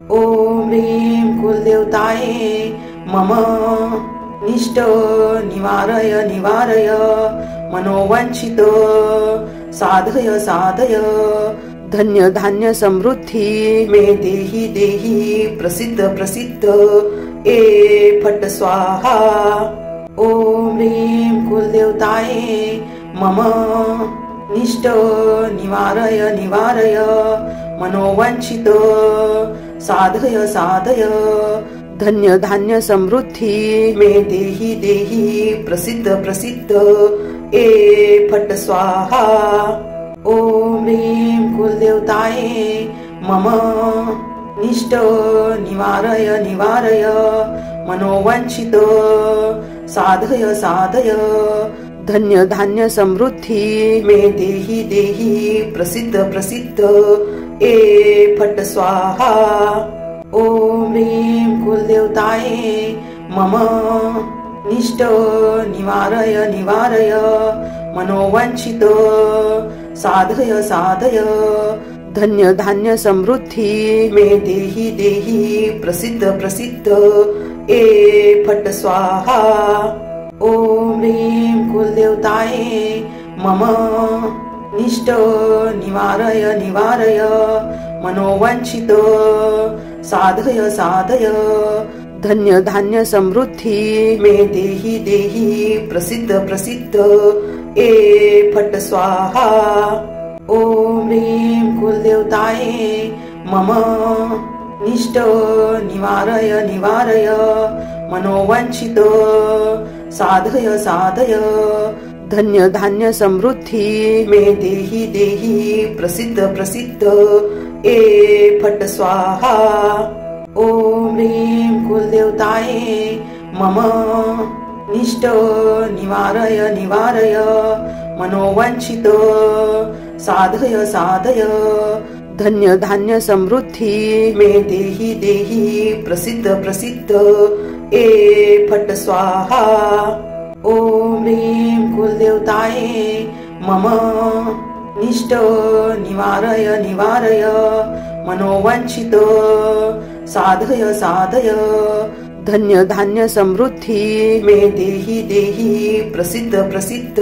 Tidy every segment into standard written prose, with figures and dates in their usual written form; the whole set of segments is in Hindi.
ओम ह्रीं कुलदेवताये मम निष्ट निवारय निवारय मनोवांछित साधय साधय धन्य धान्य समृद्धि मे देहि देहि प्रसिद्ध प्रसिद्ध ए फट स्वाहा। ओम ह्रीं कुलदेवताये मम निष्ट निवारय निवारय मनोवांछित साधय साधय धन्य धान्य समृद्धि मे देहि देहि प्रसिद्ध प्रसिद्ध ए फट स्वाहा। ओम ह्रीं कुलदेवताये मम निष्ट निवारय निवारय मनोवांछित साधय साधय धन्य धान्य समृद्धि मे देहि देहि प्रसिद्ध प्रसिद्ध ए फट स्वाहा। ओम ह्रीं कुलदेवताये मम निष्ट निवारय निवारय मनोवांछित साधय साधय धन्य धान्य समृद्धि मे देहि देहि प्रसिद्ध प्रसिद्ध ए फट स्वाहा। ओम ह्रीं कुलदेवताये मम निष्ट निवारय निवारय मनोवांछित साधय साधय धन्य धान्य समृद्धि मे देहि देहि प्रसिद्ध प्रसिद्ध ए फट स्वाहा। ओम ह्रीं कुलदेवताये मम निष्ट निवारय निवारय मनोवांछित साधय साधय धन्य धान्य समृद्धि मे देहि देहि प्रसिद्ध प्रसिद्ध ए फट स्वाहा। ओम ह्रीं कुलदेवताये मम निष्ट निवारय निवारय मनोवांछित साधय साधय धन्य धान्य समृद्धि मे देहि देहि प्रसिद्ध प्रसिद्ध ए फट स्वाहा। ओम ह्रीं कुलदेवताये मम निष्ट निवारय निवारय मनोवांछित साधय साधय धन्य धान्य समृद्धि मे देहि देहि प्रसिद्ध प्रसिद्ध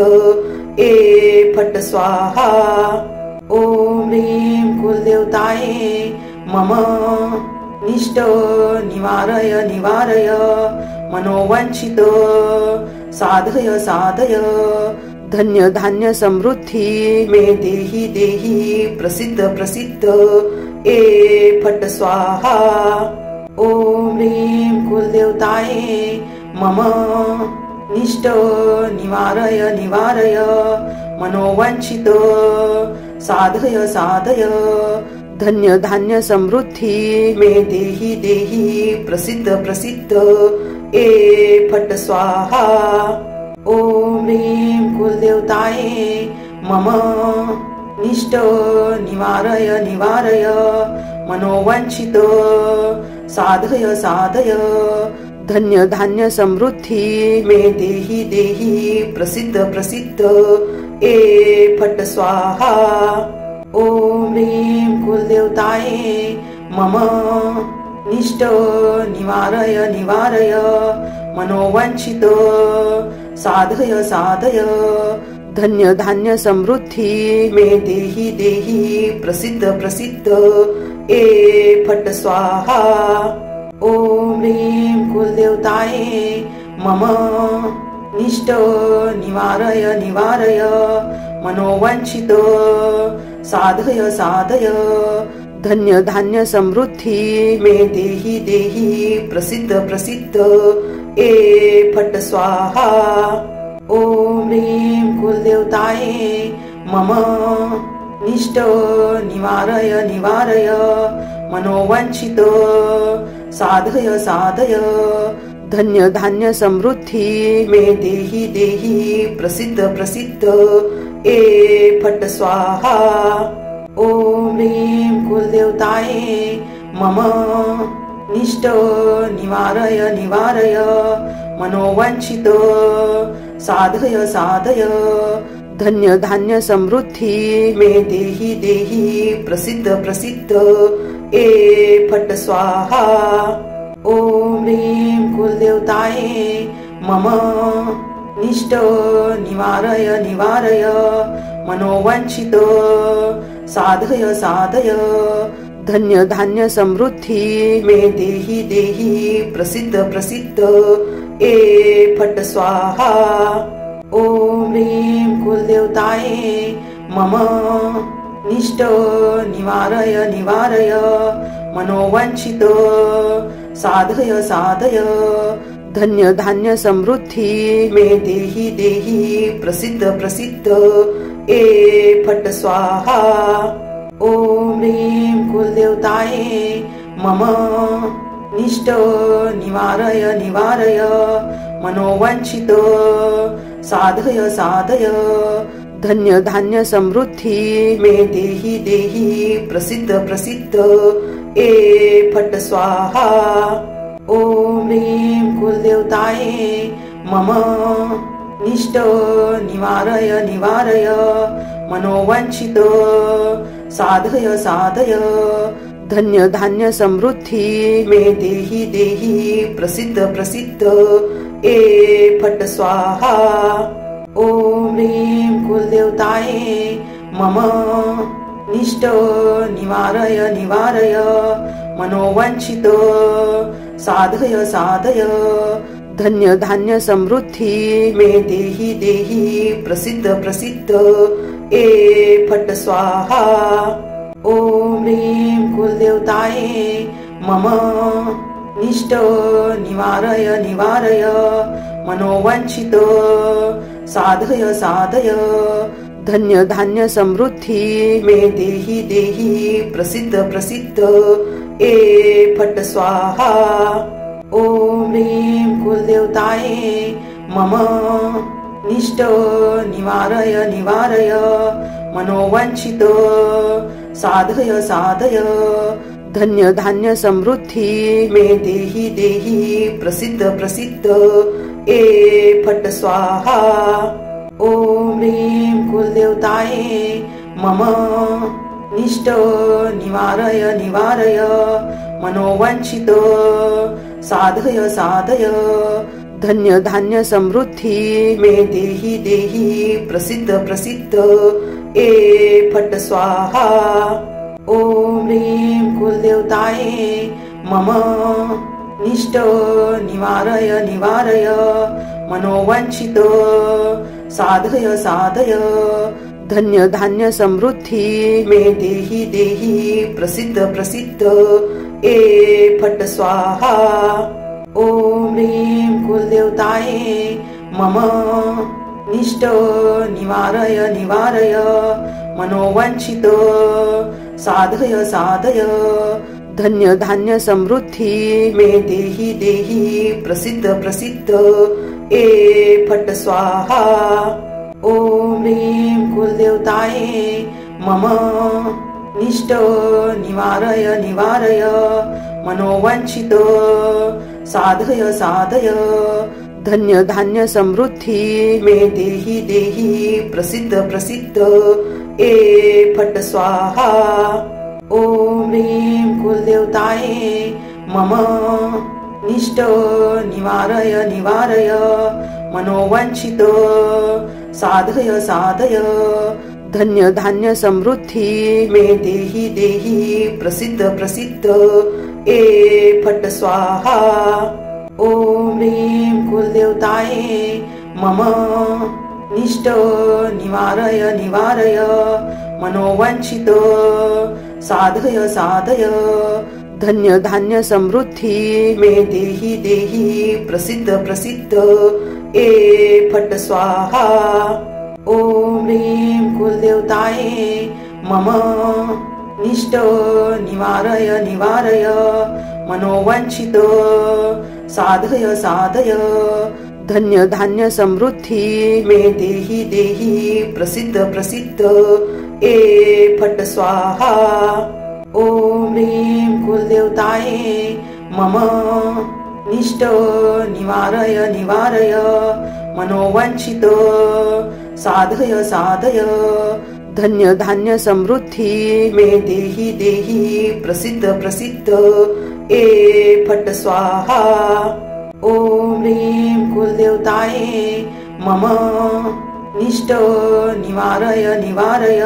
ए फट स्वाहा। ओम ह्रीं कुलदेवताये मम निष्ट निवारय निवारय मनोवांछित साधय साधय धन्य धान्य समृद्धि मे देहि देहि प्रसिद्ध प्रसिद्ध ए फट स्वाहा। ओम ह्रीं कुलदेवताये मम निष्ट निवारय निवारय मनोवांछित साधय साधय धन्य धान्य समृद्धि मे देहि देहि प्रसिद्ध प्रसिद्ध ए फट स्वाहा। ओम ह्रीं कुलदेवताये मम निष्ट निवारय निवारय मनोवांछित साधय साधय धन्य धान्य समृद्धि मे देहि देहि प्रसिद्ध प्रसिद्ध ए फट स्वाहा। ओम ह्रीं कुलदेवताये मम निष्ट निवारय निवारय मनोवांछित साधय साधय धन्य धान्य समृद्धि मे देहि देहि प्रसिद्ध प्रसिद्ध ए फट स्वाहा। ओम ह्रीं कुलदेवताये मम निष्ट निवारय निवारय मनोवांछित साधय साधय धन्य धान्य समृद्धि मे देहि देहि प्रसिद्ध प्रसिद्ध ए फट स्वाहा। ओम ह्रीं कुलदेवताये मम निष्ट निवारय निवारय मनोवांछित साधय साधय धन्य धान्य समृद्धि मे देहि देहि प्रसिद्ध प्रसिद्ध ए फट स्वाहा। ओम ह्रीं कुलदेवताये मम निष्ट निवारय निवारय मनोवांछित साधय साधय धन्य धान्य समृद्धि मे देहि देहि प्रसिद्ध प्रसिद्ध ए फट स्वाहा। ओम ह्रीं कुलदेवताये मम निष्ट निवारय निवारय मनोवांछित साधय साधय धन्य धान्य समृद्धी मे देहि देहि प्रसिद्ध प्रसिद्ध ए फट स्वाहा। ओम ह्रीं कुलदेवताये मम निष्ट निवारय निवारय मनोवांछित साधय साधय धन्य धान्य समृद्धी मे देहि देहि प्रसिद्ध प्रसिद्ध ए फट स्वाहा। ओम ह्रीं कुलदेवताये मम निष्ट निवारय निवारय मनोवांछित साधय साधय धन्य धान्य समृद्धी मे देहि देहि प्रसिद्ध प्रसिद्ध ए फट स्वाहा। ओम ह्रीं कुलदेवताये मम निष्ट निवारय निवारय मनोवांछित साधय साधय धन्य धान्य समृद्धी मे देहि देहि प्रसिद्ध प्रसिद्ध ए फट स्वाहा। ओम ह्रीं कुलदेवताये मम निष्ट निवारय निवारय मनोवांछित साधय साधय धन्य धान्य समृद्धी मे देहि देहि प्रसिद्ध प्रसिद्ध ए फट स्वाहा। ओम ह्रीं कुलदेवताये मम निष्ट निवारय निवारय मनोवांछित साधय साधय धन्य धान्य समृद्धी मे देहि देहि प्रसिद्ध प्रसिद्ध ए फट स्वाहा। ओम ह्रीं कुलदेवताये मम निष्ट निवारय निवारय मनोवांछित साधय साधय धन्य धान्य समृद्धी मे देहि देहि प्रसिद्ध प्रसिद्ध ए फट स्वाहा। ओम ह्रीं कुलदेवताये मम निष्ट निवारय निवारय मनोवांछित साधय साधय धन्य धान्य समृद्धी मे देहि देहि प्रसिद्ध प्रसिद्ध ए फट स्वाहा। ओम ह्रीं कुलदेवताये मम निष्ट निवारय निवारय मनोवांछित साधय साधय धन्य धान्य समृद्धी मे देहि देहि प्रसिद्ध प्रसिद्ध ए फट स्वाहा। ओम ह्रीं कुलदेवताये मम निष्ट निवारय निवारय मनोवांछित साधय साधय धन्य धान्य समृद्धी मे देहि देहि प्रसिद्ध प्रसिद्ध ए फट स्वाहा। ओम ह्रीं कुलदेवताये मम निष्ट निवारय निवारय मनोवांछित साधय साधय धन्य धान्य समृद्धी मे देहि देहि प्रसिद्ध प्रसिद्ध ए फट स्वाहा। ओम ह्रीं कुलदेवताये मम निष्ट निवारय निवारय मनोवांछित साधय साधय धन्य धान्य समृद्धी मे देहि देहि प्रसिद्ध प्रसिद्ध ए फट स्वाहा। ओम ह्रीं कुलदेवताये मम निष्ट निवारय निवारय मनोवांछित साधय साधय धन्य धान्य समृद्धी मे देहि देहि प्रसिद्ध प्रसिद्ध ए फट स्वाहा। ओम ह्रीं कुलदेवताये मम निष्ट निवारय निवारय मनोवांछित साधय साधय धन्य धान्य समृद्धी मे देहि देहि प्रसिद्ध प्रसिद्ध ए फट स्वाहा। ओम ह्रीं कुलदेवताये मम निष्ट निवारय निवारय मनोवांछित साधय साधय धन्य धान्य समृद्धी मे देही देही प्रसिद्ध प्रसिद्ध ए फट स्वाहा। ओम ह्रीं कुलदेवताये मम निष्ट निवारय निवारय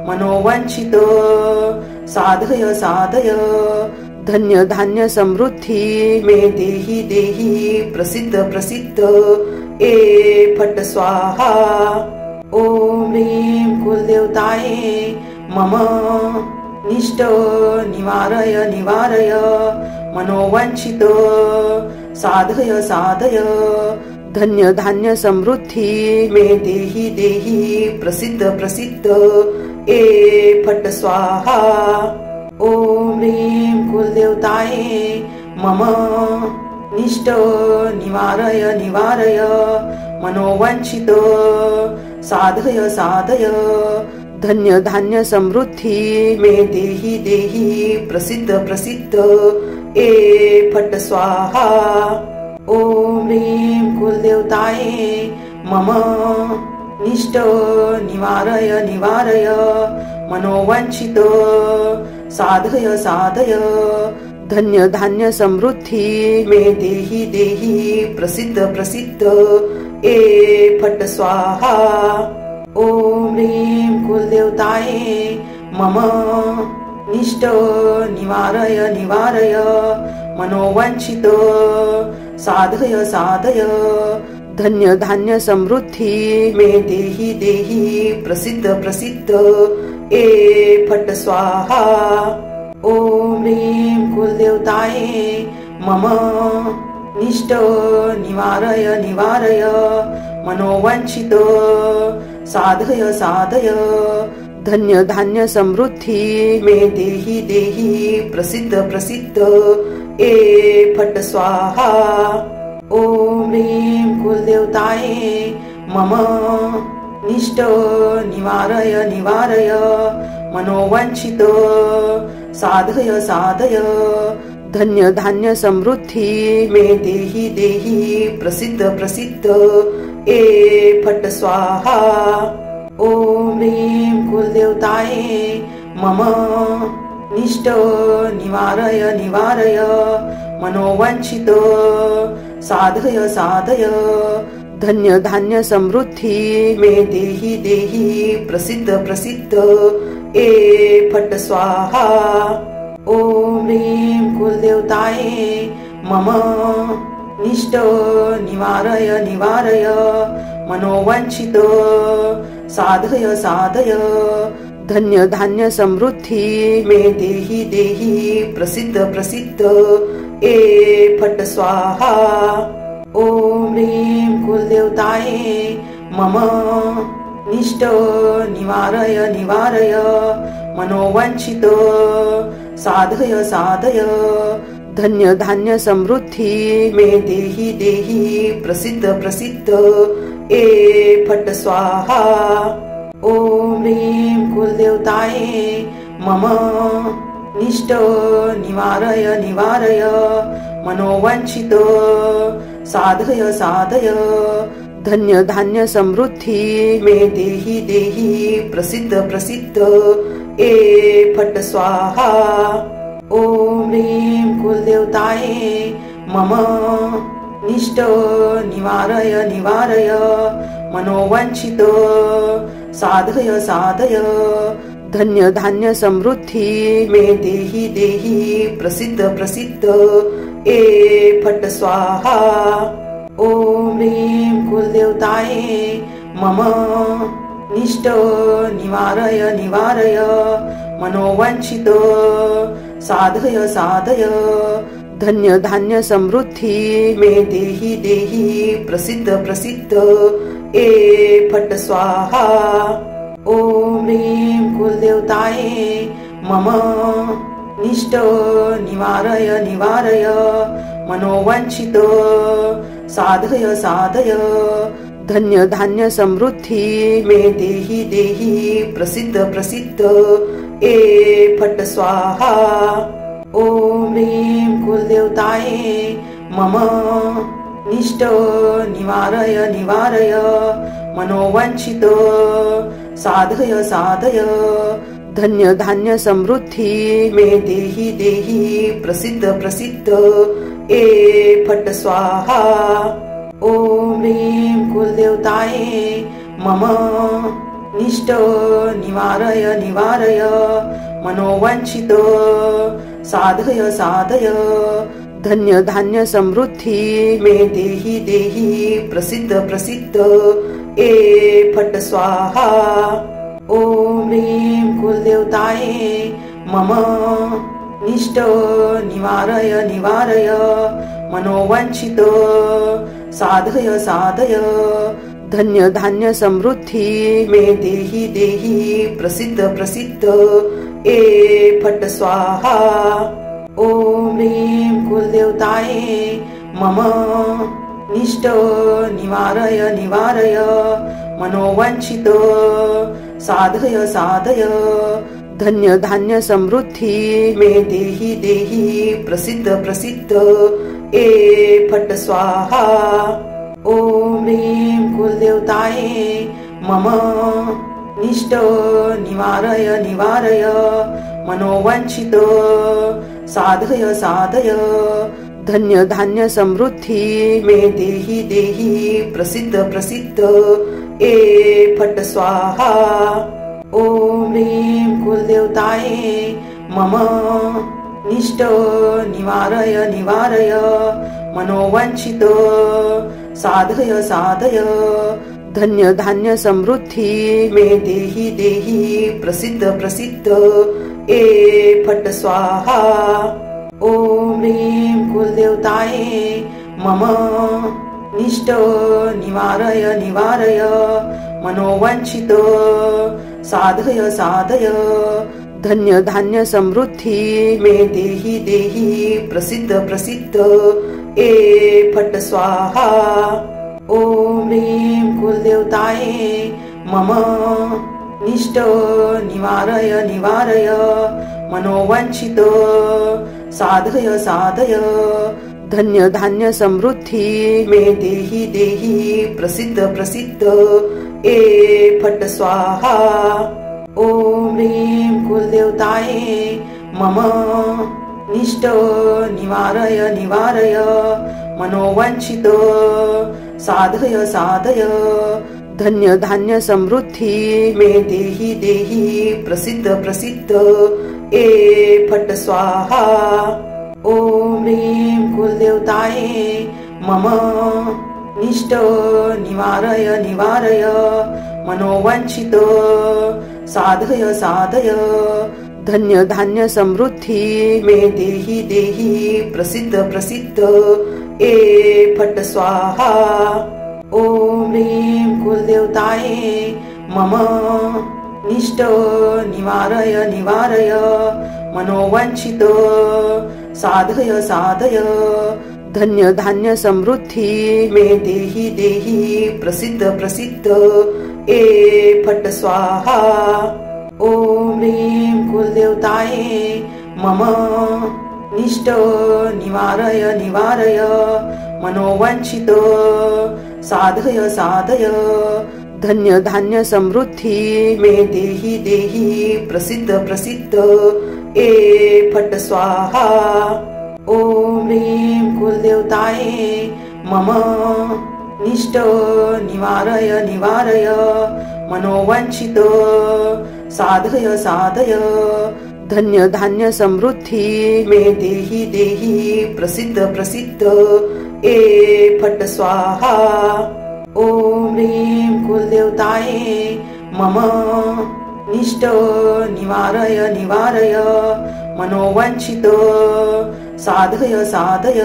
मनोवांछित साधय साधय धन्य धान्य समृद्धी मे देही देही प्रसिद्ध प्रसिद्ध ए फट स्वाहा। ओम ह्रीं कुलदेवताये मम निष्ट निवारय निवारय मनोवांछित साधय साधय धन्य धान्य समृद्धी मे देही देही प्रसिद्ध प्रसिद्ध ए फट स्वाहा। ओम ह्रीं कुलदेवताये मम निष्ट निवारय निवारय मनोवांछित साधय साधय धन्य धान्य समृद्धी मे देही देही प्रसिद्ध प्रसिद्ध ए फट स्वाहा। ओम ह्रीं कुलदेवताये मम निष्ट निवारय निवारय मनोवांछित साधय साधय धन्य धान्य समृद्धी मे देही देही प्रसिद्ध प्रसिद्ध ए फट स्वाहा। ओम ह्रीं कुलदेवताये मम निष्ट निवारय निवारय मनोवांछित साधय साधय धन्य धान्य समृद्धी मे देही देही प्रसिद्ध प्रसिद्ध ए फट स्वाहा। ओम ह्रीं कुलदेवताये मम निष्ट निवारय निवारय मनोवांछित साधय साधय धन्य धान्य समृद्धी मे देही देही प्रसिद्ध प्रसिद्ध ए फट स्वाहा। ओम ह्रीं कुलदेवताये मम निष्ट निवारय निवारय मनोवांछित साधय साधय धन्य धान्य समृद्धी मे देही देही प्रसिद्ध प्रसिद्ध ए फट स्वाहा। ओम ह्रीं कुलदेवताये मम निष्ट निवारय निवारय मनोवांछित साधय साधय धन्य धान्य समृद्धी मे देही देही प्रसिद्ध प्रसिद्ध ए फट स्वाहा। ओम ह्रीं कुलदेवताये मम निष्ट निवारय निवारय मनोवांछित साधय साधय धन्य धान्य समृद्धी मे देही देही प्रसिद्ध प्रसिद्ध ए फट स्वाहा। ओम ह्रीं कुलदेवताये मम निष्ट निवारय निवारय मनोवांछित साधय साधय धन्य धान्य समृद्धी मे देही देही प्रसिद्ध प्रसिद्ध ए फट स्वाहा। ओम ह्रीं कुलदेवताये मम निष्ट निवारय निवारय मनोवांछित साधय साधय धन्य धान्य समृद्धी मे देही देही प्रसिद्ध प्रसिद्ध ए फट स्वाहा। ओम ह्रीं कुलदेवताये मम निष्ट निवारय निवारय मनोवांछित साधय साधय धन्य धान्य समृद्धी मे देही देही प्रसिद्ध प्रसिद्ध ए फट स्वाहा। ओम ह्रीं कुलदेवताये मम निष्ट निवारय निवारय मनोवांछित साधय साधय धन्य धान्य समृद्धी मे देही देही प्रसिद्ध प्रसिद्ध ए फट स्वाहा। ओम ह्रीं कुलदेवताये मम निष्ट निवारय निवारय मनोवांछित साधय साधय धन्य धान्य समृद्धी मे देही देही प्रसिद्ध प्रसिद्ध ए फट स्वाहा। ओम ह्रीं कुलदेवताये मम निष्ट निवारय निवारय मनोवांछित साधय साधय धन्य धान्य समृद्धी मे देही देही प्रसिद्ध प्रसिद्ध ए फट स्वाहा। ओम ह्रीं कुलदेवताये मम निष्ट निवारय निवारय मनोवांछित साधय साधय धन्य धान्य समृद्धी मे देही देही प्रसिद्ध प्रसिद्ध ए फट स्वाहा। ओम ह्रीं कुलदेवताये मम निष्ट निवारय निवारय मनोवांछित साधय साधय धन्य धान्य समृद्धी मे देही देही प्रसिद्ध प्रसिद्ध ए फट स्वाहा। ओम ह्रीं कुलदेवताये मम निष्ट निवारय निवारय मनोवांछित साधय साधय धन्य धान्य समृद्धी मे देही देही प्रसिद्ध प्रसिद्ध ए फट स्वाहा। ओम ह्रीं कुलदेवताये मम निष्ट निवारय निवारय मनोवांछित साधय साधय धन्य धान्य समृद्धी मे देही देही प्रसिद्ध प्रसिद्ध ए फट स्वाहा। ओम ह्रीं कुलदेवताये मम निष्ट निवारय निवारय मनोवांछित साधय साधय धन्य धान्य समृद्धी मे देही देही प्रसिद्ध प्रसिद्ध ए फट स्वाहा। ओम ह्रीं कुलदेवताये मम निष्ट निवारय निवारय मनोवांछित साधय साधय धन्य धान्य समृद्धी मे देही देही प्रसिद्ध प्रसिद्ध ए फट स्वाहा। ओम ह्रीं कुलदेवताये मम निष्ट निवारय निवारय मनोवांछित साधय साधय धन्य धान्य समृद्धी मे देही देही प्रसिद्ध प्रसिद्ध ए फट स्वाहा। ओम ह्रीं कुलदेवताये मम निष्ट निवारय निवारय मनोवांछित साधय साधय धन्य धान्य समृद्धी मे देही देही प्रसिद्ध प्रसिद्ध ए फट स्वाहा। ओम ह्रीं कुलदेवताये मम निष्ट निवारय निवारय मनोवांछित साधय साधय धन्य धान्य समृद्धी मे देही देही प्रसिद्ध प्रसिद्ध ए फट स्वाहा। ओम ह्रीं कुलदेवताये मम निष्ट निवारय निवारय मनोवांछित साधय साधय धन्य धान्य समृद्धी मे देही देही प्रसिद्ध प्रसिद्ध ए फट स्वाहा। ओम ह्रीं कुलदेवताये मम निष्ट निवारय निवारय मनोवांछित साधय साधय धन्य धान्य समृद्धी मे देही देही प्रसिद्ध प्रसिद्ध ए फट स्वाहा। ओम ह्रीं कुलदेवताये मम निष्ट निवारय निवारय मनोवांछित साधय साधय धन्य धान्य समृद्धी मे देही देही प्रसिद्ध प्रसिद्ध ए फट स्वाहा। ओम ह्रीं कुलदेवताये मम निष्ट निवारय निवारय मनोवांछित साधय साधय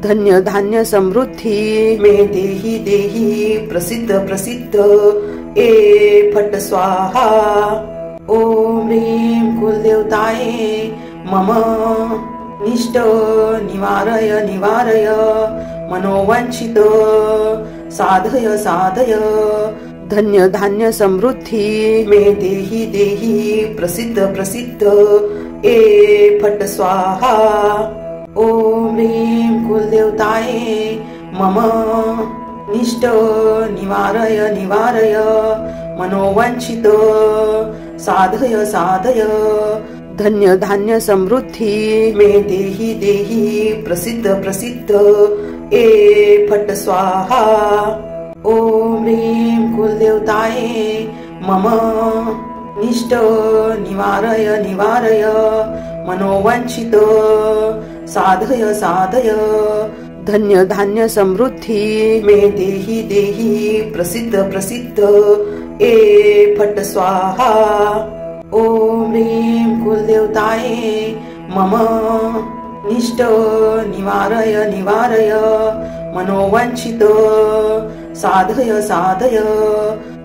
धन्य धान्य समृद्धी मे देही देही प्रसिद्ध प्रसिद्ध ए फट स्वाहा। ओम ह्रीं कुलदेवताये मम निष्ट निवारय निवारय मनोवांछित साधय साधय धन्य धान्य समृद्धी मे देही देही प्रसिद्ध प्रसिद्ध ए फट स्वाहा। ओम ह्रीं कुलदेवताये मम निष्ट निवारय निवारय मनोवांछित साधय साधय धन्य धान्य समृद्धी मे देहि देहि प्रसिद्ध प्रसिद्ध ए फट स्वाहा। ओम ह्रीं कुलदेवताये मम निष्ट निवारय निवारय मनोवांछित साधय साधय धन्य धान्य समृद्धी मे देहि देहि प्रसिद्ध प्रसिद्ध ए फट स्वाहा। ओम ह्रीं कुलदेवताये मम निष्ट निवारय निवारय मनोवांछित साधय साधय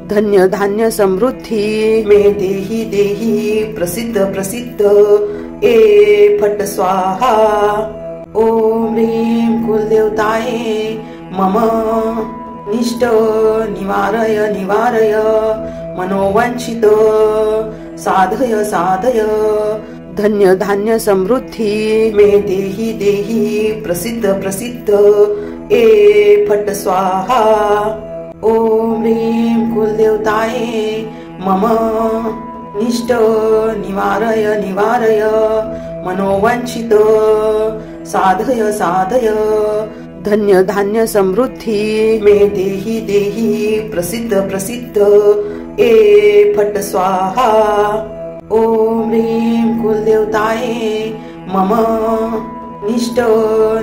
धन्य धान्य समृद्धी मे देहि देहि प्रसिद्ध प्रसिद्ध ए फट स्वाहा। ओम ह्रीं कुलदेवताये मम निष्ट निवारय निवारय मनोवांछित साधय साधय धन्य धान्य समृद्धी मे देहि देहि प्रसिद्ध प्रसिद्ध ए फट स्वाहा। ओम ह्रीं कुलदेवताये मम निष्ट निवारय निवारय मनोवांछित साधय साधय धन्य धान्य समृद्धी मे देहि देहि प्रसिद्ध प्रसिद्ध ए फट स्वाहा। ओम ह्रीं कुलदेवताये मम निष्ट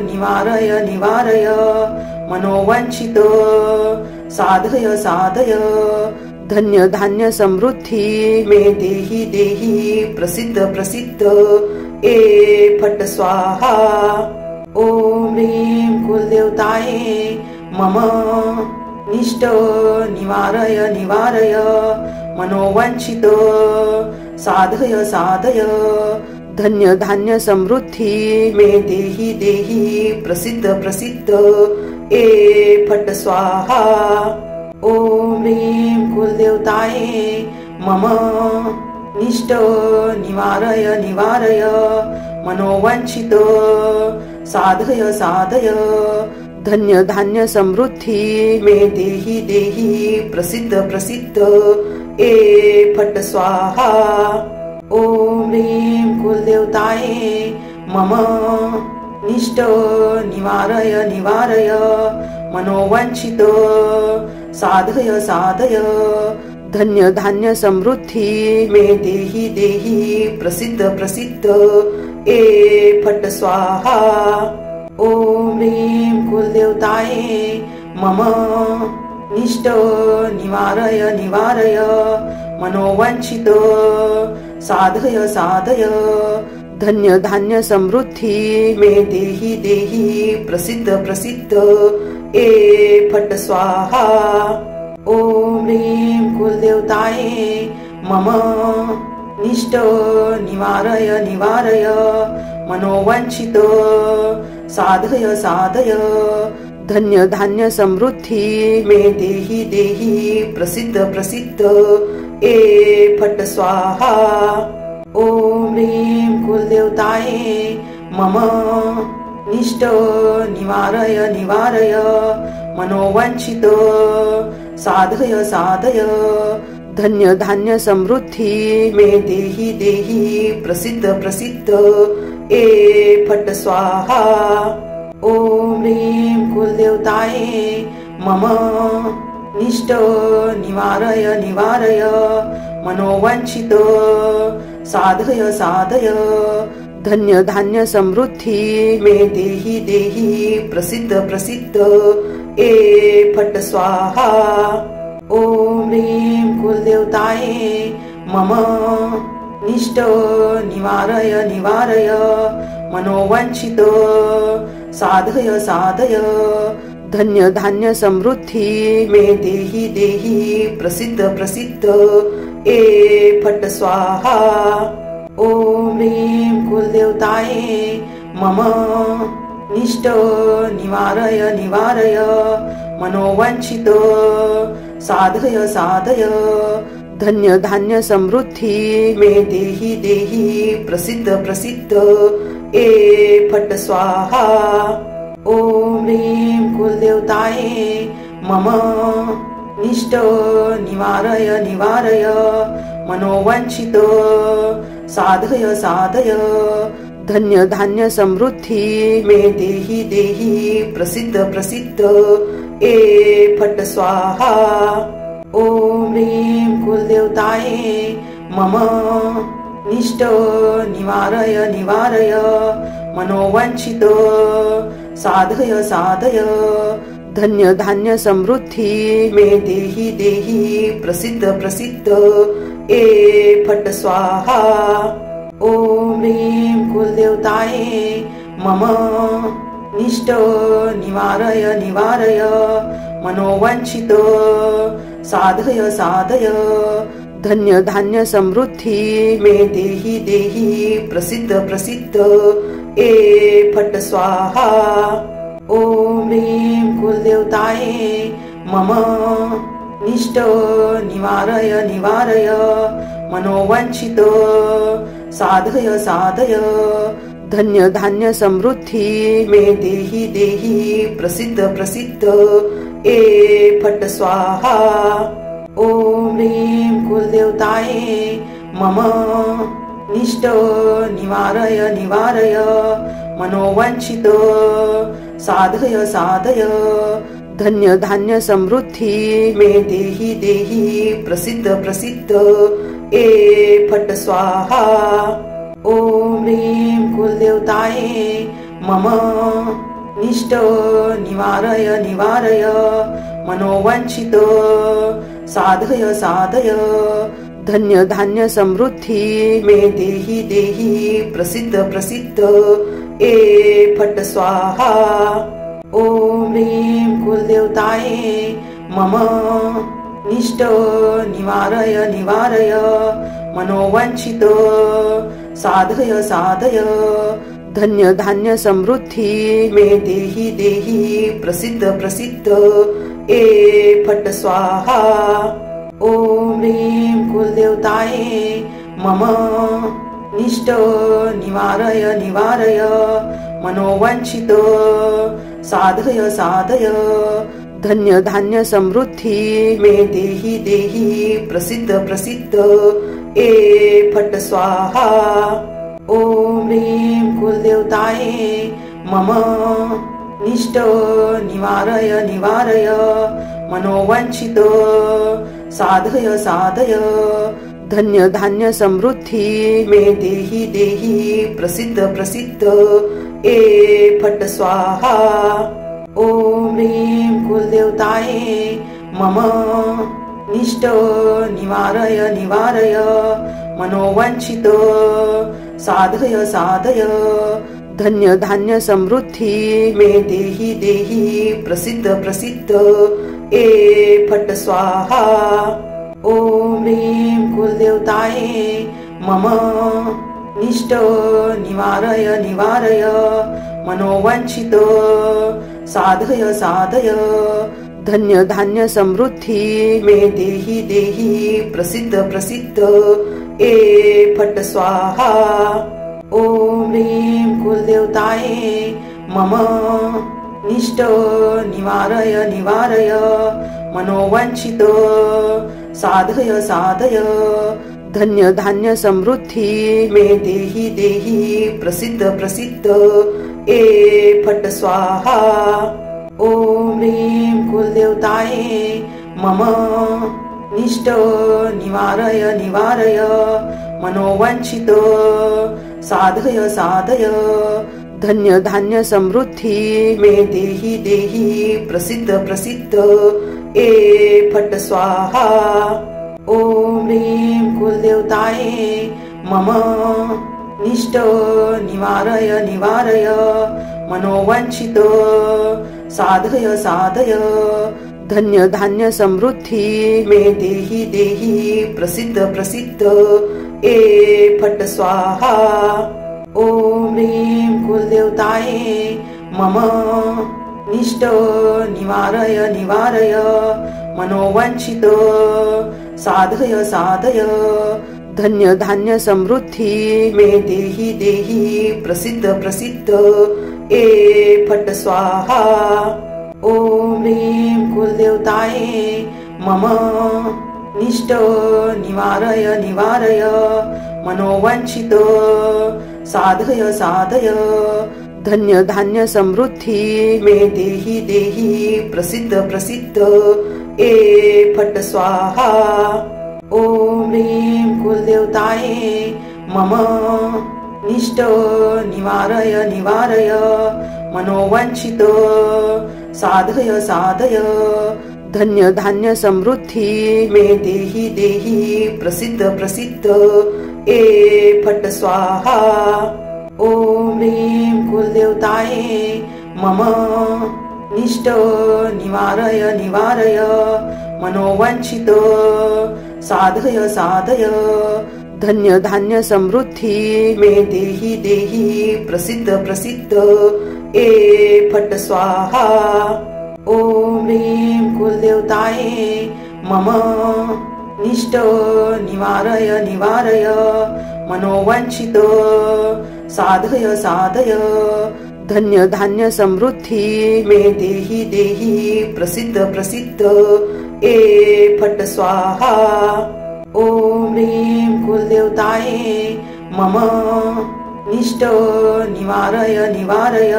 निवारय निवारय मनोवांछित साधय साधय धन्य धान्य समृद्धी मे देहि देहि प्रसिद्ध प्रसिद्ध ए फट स्वाहा। ओम ह्रीं कुलदेवताये मम निष्ट निवारय निवारय मनोवांछित साधय साधय धन्य धान्य समृद्धी मे देहि देहि प्रसिद्ध प्रसिद्ध ए फट स्वाहा। ओम ह्रीं कुलदेवताये मम निष्ट निवारय निवारय मनोवांछित साधय साधय धन्य धान्य समृद्धी मे देहि देहि प्रसिद्ध प्रसिद्ध ए फट स्वाहा। ओम ह्रीं कुलदेवताये मम निष्ट निवारय निवारय मनोवांछित साधय साधय धन्य धान्य समृद्धी मे देहि देहि प्रसिद्ध प्रसिद्ध ए फट स्वाहा। ओम ह्रीं कुलदेवताये मम निष्ट निवारय निवारय मनोवांछित साधय साधय धन्य धान्य समृद्धी मे देहि देहि प्रसिद्ध प्रसिद्ध ए फट स्वाहा। ओम ह्रीं कुलदेवताये मम निष्ट निवारय निवारय मनोवांछित साधय साधय धन्य धान्य समृद्धी मे देहि देहि प्रसिद्ध प्रसिद्ध ए फट स्वाहा। ओम ह्रीं कुलदेवताये मम निष्ट निवारय निवारय मनोवांछित साधय साधय धन्य धान्य समृद्धी मे देहि देहि प्रसिद्ध प्रसिद्ध ए फट स्वाहा। ओम ह्रीं कुलदेवताये मम निष्ट निवारय निवारय मनोवांछित साधय साधय धन्य धान्य समृद्धी मे देहि देहि प्रसिद्ध प्रसिद्ध ए फट स्वाहा। ओम ह्रीं कुलदेवताये मम निष्ट निवारय निवारय मनोवांछित साधय साधय धन्य धान्य समृद्धी मे देहि देहि प्रसिद्ध प्रसिद्ध ए फट स्वाहा। ओम ह्रीं कुलदेवताये मम निष्ट निवारय निवारय मनोवांछित साधय साधय धन्य धान्य समृद्धी मे देहि देहि प्रसिद्ध प्रसिद्ध ए फट स्वाहा। ओम ह्रीं कुलदेवताये मम निष्ट निवारय निवारय मनोवांछित साधय साधय धन्य धान्य समृद्धी मे देहि देहि प्रसिद्ध प्रसिद्ध ए फट स्वाहा। ओम ह्रीं कुलदेवताये मम निष्ट निवारय निवारय मनोवांछित साधय साधय धन्य धान्य समृद्धी मे देहि देहि प्रसिद्ध प्रसिद्ध ए फट स्वाहा। ओम ह्रीं कुलदेवताये मम निष्ट निवारय निवारय मनोवांछित साधय साधय धन्य धान्य समृद्धी मे देहि देहि प्रसिद्ध प्रसिद्ध ए फट स्वाहा। ओम ह्रीं कुलदेवताये मम निष्ट निवारय निवारय मनोवांछित साधय साधय धन्य धान्य समृद्धी मे देहि देहि प्रसिद्ध प्रसिद्ध ए फट स्वाहा। ओम ह्रीं कुलदेवताये मम निष्ट निवारय निवारय मनोवांछित साधय साधय धन्य धान्य समृद्धी मे देहि देहि प्रसिद्ध प्रसिद्ध ए फट स्वाहा। ओम ह्रीं कुलदेवताये मम निष्ट निवारय निवारय मनोवांछित साधय साधय धन्य धान्य समृद्धी मे देहि देहि प्रसिद्ध प्रसिद्ध ए फट स्वाहा। ओम ह्रीं कुलदेवताये मम निष्ट निवारय निवारय मनोवांछित साधय साधय धन्य धान्य समृद्धी मे देहि देहि प्रसिद्ध प्रसिद्ध ए फट स्वाहा। ओम ह्रीं कुलदेवताये मम निष्ट निवारय निवारय मनोवांछित साधय साधय धन्य धान्य समृद्धी मे देहि देहि प्रसिद्ध प्रसिद्ध ए फट स्वाहा। ओम ह्रीं कुलदेवताये मम निष्ट निवारय निवारय मनोवांछित साधय साधय धन्य धान्य समृद्धी मे देहि देहि प्रसिद्ध प्रसिद्ध ए फट स्वाहा। ओम ह्रीं कुलदेवताये मम निष्ट निवारय निवारय मनोवांछित साधय साधय धन्य धान्य समृद्धी मे देहि देहि प्रसिद्ध प्रसिद्ध ए फट स्वाहा। ओम ह्रीं कुलदेवताये मम निष्ट निवारय निवारय मनोवांछित साधय साधय धन्य धान्य समृद्धी मे देहि देहि प्रसिद्ध प्रसिद्ध ए फट स्वाहा। ओम ह्रीं कुलदेवताये मम निष्ट निवारय निवारय मनोवांछित साधय साधय धन्य धान्य समृद्धी मे देहि देहि प्रसिद्ध प्रसिद्ध ए फट स्वाहा। ओम ह्रीं कुलदेवताये मम निष्ट निवारय निवारय मनोवांछित साधय साधय धन्य धान्य समृद्धी मे देहि देहि प्रसिद्ध प्रसिद्ध ए फट स्वाहा। ओम ह्रीं कुलदेवताये मम निष्ट निवारय निवारय मनोवांछित साधय साधय धन्य धान्य समृद्धी मे देहि देहि प्रसिद्ध प्रसिद्ध ए फट स्वाहा। ओम ह्रीं कुलदेवताये मम निष्ट निवारय निवारय मनोवांछित साधय साधय धन्य धान्य समृद्धी मे देहि देहि प्रसिद्ध प्रसिद्ध ए फट स्वाहा। ओम ह्रीं कुलदेवताये मम निष्ट निवारय निवारय मनोवांछित साधय साधय धन्य धान्य समृद्धी मे देहि देहि प्रसिद्ध प्रसिद्ध ए फट स्वाहा। ओम ह्रीं कुलदेवताये मम निष्ट निवारय निवारय मनोवांछित साधय साधय धन्य धान्य समृद्धी मे देहि देहि प्रसिद्ध प्रसिद्ध ए फट स्वाहा। ओम ह्रीं कुलदेवताये मम निष्ट निवारय निवारय मनोवांछित साधय साधय धन्य धान्य समृद्धी मे देहि देहि प्रसिद्ध प्रसिद्ध ए फट स्वाहा। ओम ह्रीं कुलदेवताये मम निष्ट निवारय निवारय मनोवांछित साधय साधय धन्य धान्य समृद्धी मे देहि देहि प्रसिद्ध प्रसिद्ध ए फट स्वाहा। ओम ह्रीं कुलदेवताये मम निष्ट निवारय निवारय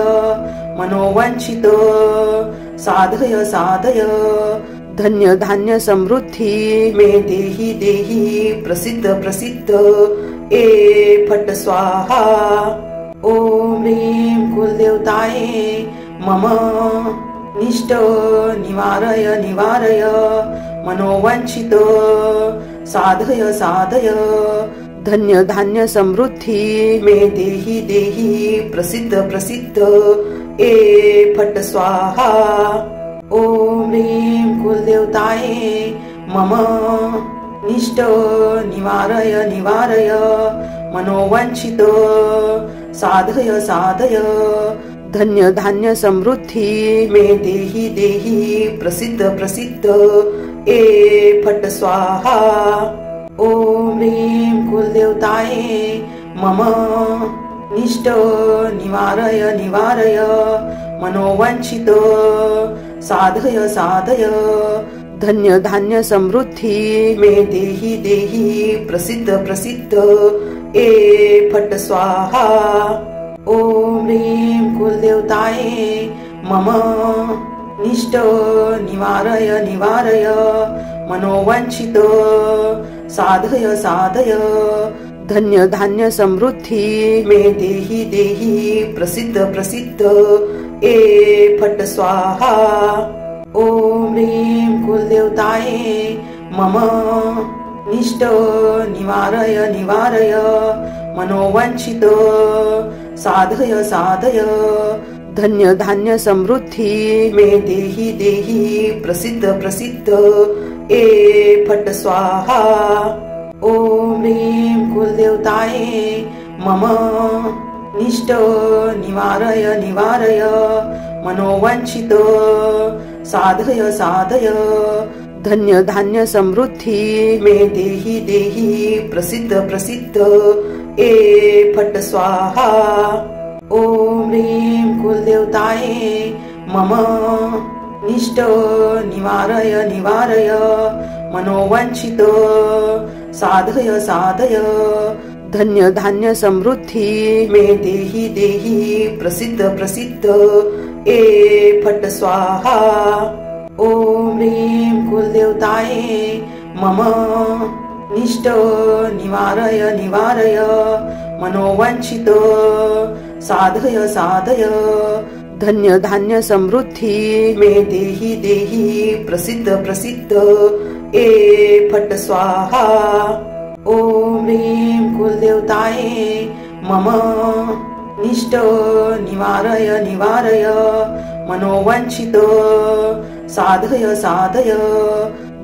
मनोवांछित साधय साधय धन्य धान्य समृद्धी मे देहि देहि प्रसिद्ध प्रसिद्ध ए फट स्वाहा। ओम ह्रीं कुलदेवताये मम निष्ट निवारय निवारय मनोवांछित साधय साधय धन्य धान्य समृद्धी मे देहि देहि प्रसिद्ध प्रसिद्ध ए फट स्वाहा। ओम ह्रीं कुलदेवताये मम निष्ट निवारय निवारय मनोवांछित साधय साधय धन्य धान्य समृद्धी मे देहि देहि प्रसिद्ध प्रसिद्ध ए फट स्वाहा। ओम ह्रीं कुलदेवताये मम निष्ट निवारय निवारय मनोवांछित साधय साधय धन्य धान्य समृद्धी मे देहि देहि प्रसिद्ध प्रसिद्ध ए फट स्वाहा। ओम ह्रीं कुलदेवताये मम निष्ट निवारय निवारय मनोवांछित साधय साधय धन्य धान्य समृद्धी मे देहि देहि प्रसिद्ध प्रसिद्ध ए फट स्वाहा। ओम ह्रीं कुलदेवताये मम निष्ट निवारय निवारय मनोवांछित साधय साधय धन्य धान्य समृद्धी मे देहि देहि प्रसिद्ध प्रसिद्ध ए फट स्वाहा। ओम ह्रीं कुलदेवताये मम निष्ट निवारय निवारय मनोवांछित साधय साधय धन्य धान्य समृद्धी मे देहि देहि प्रसिद्ध प्रसिद्ध ए फट स्वाहा। ओम ह्रीं कुलदेवताये मम निष्ट निवारय निवारय मनोवांछित साधय साधय धन्य धान्य समृद्धी मे देहि देहि प्रसिद्ध प्रसिद्ध ए फट स्वाहा। ओम ह्रीं कुलदेवताये मम निष्ट निवारय निवारय मनोवांछित साधय साधय धन्य धान्य समृद्धी मे देहि देहि प्रसिद्ध प्रसिद्ध ए फट स्वाहा। ओम ह्रीं कुलदेवताये मम निष्ट निवारय निवारय मनोवांछित साधय साधय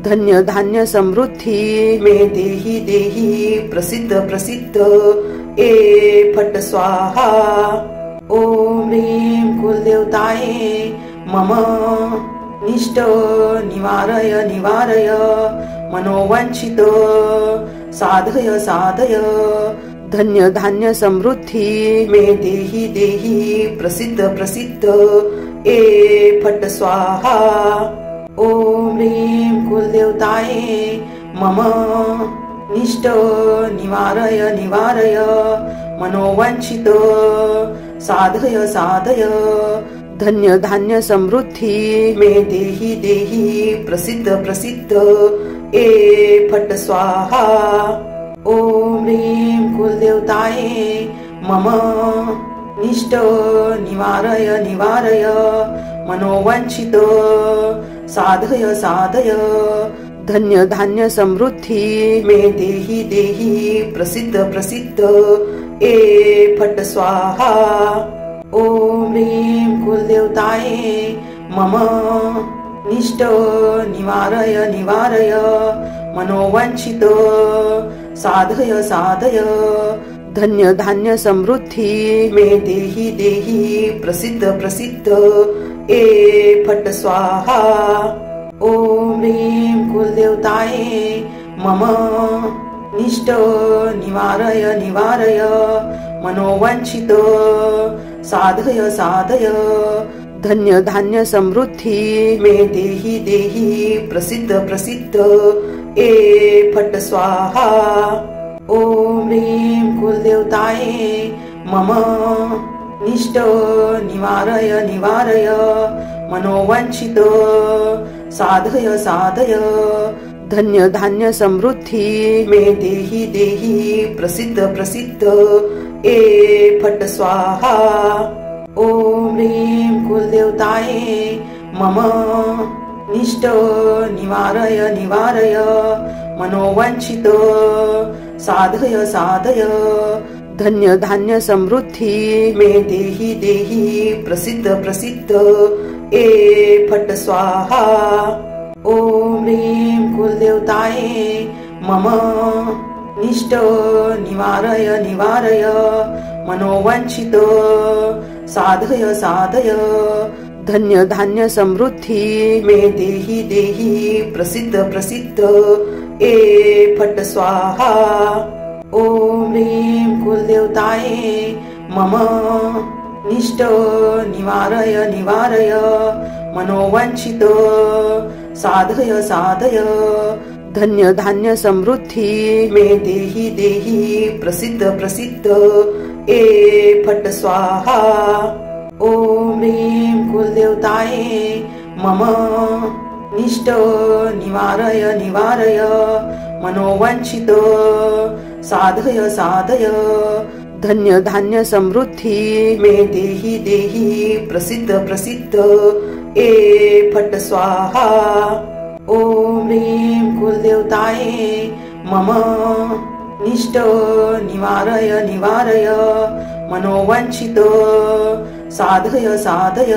धन्य धान्य समृद्धी मे देहि देहि प्रसिद्ध प्रसिद्ध ए फट स्वाहा। ओम ह्रीं कुलदेवताये मम निष्ट निवारय निवारय मनोवांछित साधय साधय धन्य धान्य समृद्धी मे देहि देहि प्रसिद्ध प्रसिद्ध ए फट स्वाहा। ॐ ह्रीं कुलदेवताये मम निष्ट निवारय निवारय मनोवांछित साधय साधय धन्य धान्य समृद्धी मे देहि देहि प्रसिद्ध प्रसिद्ध ए फट स्वाहा। ॐ ह्रीं कुलदेवताये मम निष्ट निवारय निवारय मनोवांछित साधय साधय धन्य धान्य समृद्धी मे देहि देहि प्रसिद्ध प्रसिद्ध ए फट स्वाहा। ॐ ह्रीं कुलदेवताये मम निष्ट निवारय निवारय मनोवांछित साधय साधय धन्य धान्य समृद्धी मे देहि देहि प्रसिद्ध प्रसिद्ध ए फट स्वाहा। ॐ ह्रीं कुलदेवताये मम निष्ट निवारय निवारय मनोवांछित साधय साधय धन्य धान्य समृद्धी मे देहि देहि प्रसिद्ध प्रसिद्ध ए फट स्वाहा। ॐ ह्रीं कुलदेवताये मम निष्ट निवारय निवारय मनोवांछित साधय साधय धन्य धान्य समृद्धी मे देहि देहि प्रसिद्ध प्रसिद्ध ए फट स्वाहा। ॐ ह्रीं कुलदेवताये मम निष्ट निवारय निवारय मनोवांछित साधय साधय धन्य धान्य समृद्धी मे देहि देहि प्रसिद्ध प्रसिद्ध ए फट स्वाहा। ॐ ह्रीं कुलदेवताये मम निष्ट निवारय निवारय मनोवांछित साधय साधय धन्य धान्य समृद्धी मे देहि देहि प्रसिद्ध प्रसिद्ध ए फट स्वाहा। ॐ ह्रीं कुलदेवताये मम निष्ट निवारय निवारय मनोवांछित साधय साधय धन्य धान्य समृद्धी मे देहि देहि प्रसिद्ध प्रसिद्ध ए फट स्वाहा। ॐ ह्रीं कुलदेवताये मम निष्ट निवारय निवारय मनोवांछित साधय साधय धन्य धान्य समृद्धी मे देहि देहि प्रसिद्ध प्रसिद्ध ए फट स्वाहा। ॐ ह्रीं कुलदेवताये मम निष्ट निवारय निवारय मनोवांछित साधय साधय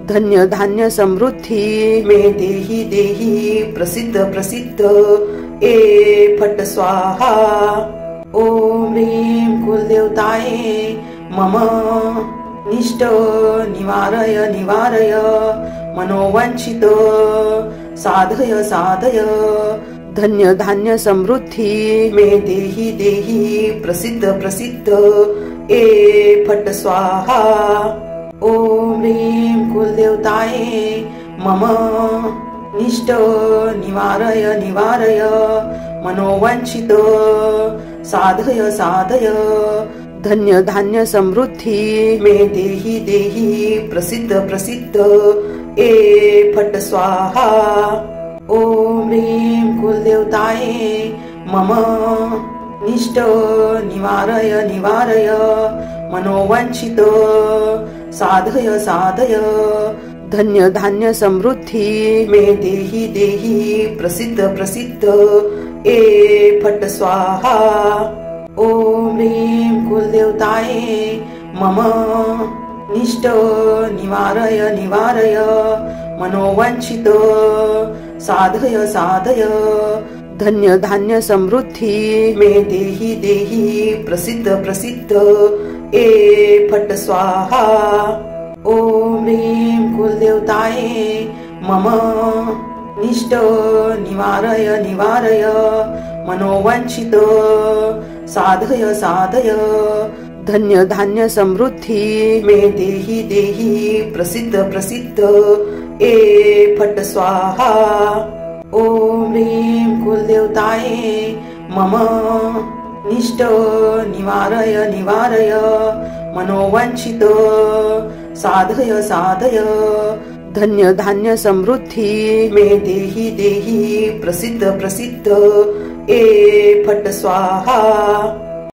धन्य धान्य समृद्धी मे देहि देहि प्रसिद्ध प्रसिद्ध ए फट स्वाहा। ॐ ह्रीं कुलदेवताये मम निष्ट निवारय निवारय मनोवांछित साधय साधय धन्य धान्य समृद्धी मे देहि देहि प्रसिद्ध प्रसिद्ध ए फट स्वाहा। ॐ ह्रीं कुलदेवताये मम निष्ट निवारय निवारय मनोवांछित साधय साधय धन्य धान्य समृद्धी मे देहि देहि प्रसिद्ध प्रसिद्ध ए फट स्वाहा। ॐ ह्रीं कुलदेवताये मम निष्ट निवारय निवारय मनोवांछित साधय साधय धन्य धान्य समृद्धी मे देहि देहि प्रसिद्ध प्रसिद्ध ए फट स्वाहा। ॐ ह्रीं कुलदेवताये मम निष्ट निवारय निवारय मनोवांछित साधय साधय धन्य धान्य समृद्धी मे देहि देहि प्रसिद्ध प्रसिद्ध ए फट स्वाहा। ॐ ह्रीं कुलदेवताये मम निष्ट निवारय निवारय मनोवांछित साधय साधय धन्य धान्य समृद्धी मे देहि देहि प्रसिद्ध प्रसिद्ध ए फट स्वाहा। ओम ह्रीं कुलदेवताये मम निष्ट निवारय निवारय मनोवांछित साधय साधय। धन्य धान्य समृद्धी मे देही देही प्रसिद्ध प्रसिद्ध ए फट स्वाहा।